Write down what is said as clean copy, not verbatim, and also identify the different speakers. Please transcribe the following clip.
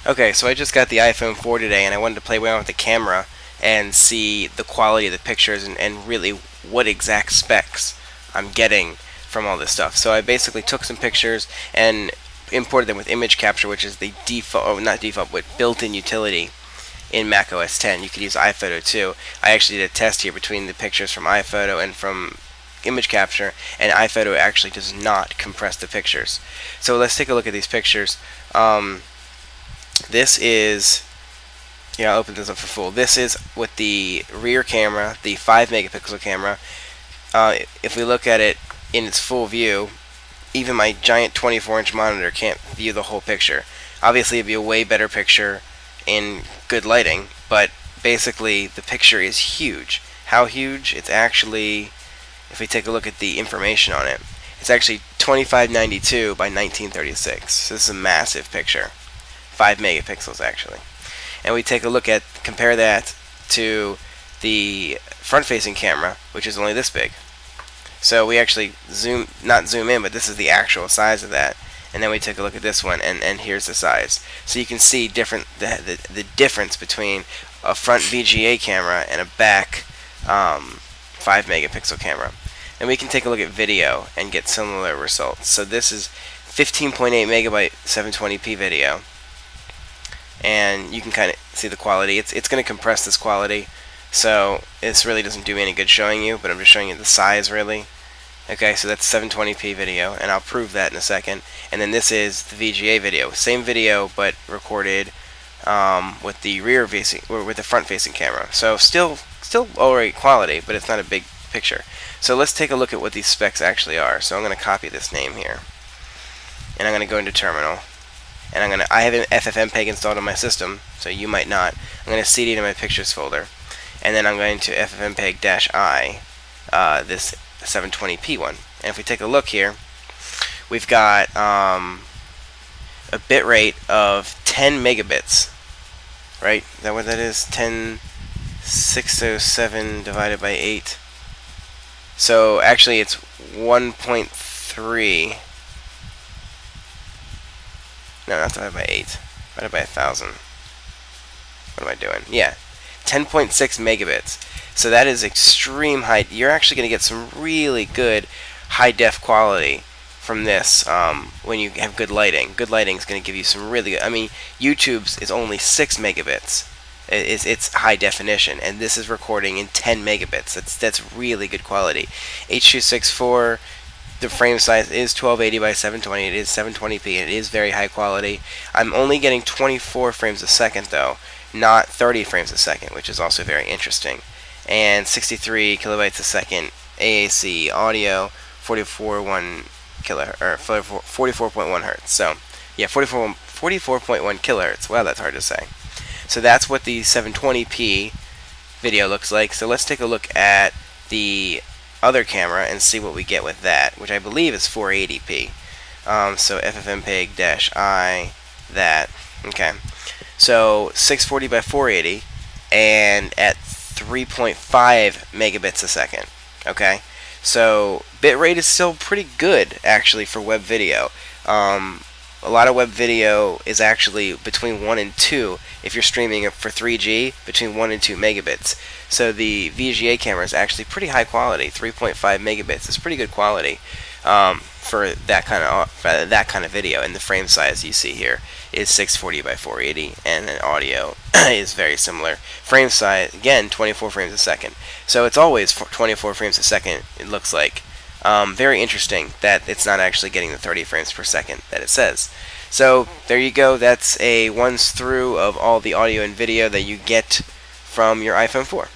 Speaker 1: Okay, so I just got the iPhone 4 today, and I wanted to play around with the camera and see the quality of the pictures and really what exact specs I'm getting from all this stuff. So I basically took some pictures and imported them with image capture, which is the default, or not default, but built-in utility in Mac OS X. You could use iPhoto too. I actually did a test here between the pictures from iPhoto and from image capture, and iPhoto actually does not compress the pictures. So let's take a look at these pictures. This is, I'll open this up for full. This is with the rear camera, the 5 megapixel camera. If we look at it in its full view, even my giant 24-inch monitor can't view the whole picture. Obviously, it'd be a way better picture in good lighting, but basically the picture is huge. How huge? It's actually, if we take a look at the information on it, it's actually 2592 by 1936. So this is a massive picture. 5 megapixels actually. And we take a look at, compare that to the front-facing camera, which is only this big. So we actually not zoom in, but this is the actual size of that. And then we take a look at this one, and here's the size. So you can see the difference between a front VGA camera and a back 5 megapixel camera. And we can take a look at video and get similar results. So this is 15.8 megabyte 720p video. And you can kind of see the quality. It's going to compress this quality, so this really doesn't do me any good showing you, but I'm just showing you the size really. Okay, so that's 720p video, and I'll prove that in a second. And then this is the VGA video, same video but recorded with the rear facing, or with the front facing camera. So still alright quality, but it's not a big picture. So let's take a look at what these specs actually are. So I'm going to copy this name here, and I'm going to go into Terminal. And I have an FFmpeg installed on my system, so you might not. I'm going to cd to my pictures folder, and then I'm going to FFmpeg-I, this 720p one. And if we take a look here, we've got a bit rate of 10 megabits, right? Is that what that is? 10,607 divided by 8. So actually it's 1.3. No, not divided by 8. Divided by 1,000. What am I doing? Yeah. 10.6 megabits. So that is extreme high. You're actually going to get some really good high-def quality from this when you have good lighting. Good lighting is going to give you some really good... I mean, YouTube's is only 6 megabits. It's high definition, and this is recording in 10 megabits. That's really good quality. H.264... The frame size is 1280 by 720. It is 720p. It is very high quality. I'm only getting 24 frames a second though, not 30 frames a second, which is also very interesting. And 63 kilobytes a second AAC audio, 44.1 hertz. So yeah, 44.1 kilohertz. Wow, that's hard to say. So that's what the 720p video looks like. So let's take a look at the other camera and see what we get with that, which I believe is 480p. So FFmpeg-I, that. Okay. So 640 by 480, and at 3.5 megabits a second. Okay. So bitrate is still pretty good actually for web video. A lot of web video is actually between 1 and 2 if you're streaming it for 3G, between 1 and 2 megabits. So the VGA camera is actually pretty high quality. 3.5 megabits is pretty good quality for that kind of video. And the frame size you see here is 640 by 480, and an audio is very similar. Frame size, again, 24 frames a second. So it's always 24 frames a second, it looks like. Very interesting that it's not actually getting the 30 frames per second that it says. So there you go. That's a once through of all the audio and video that you get from your iPhone 4.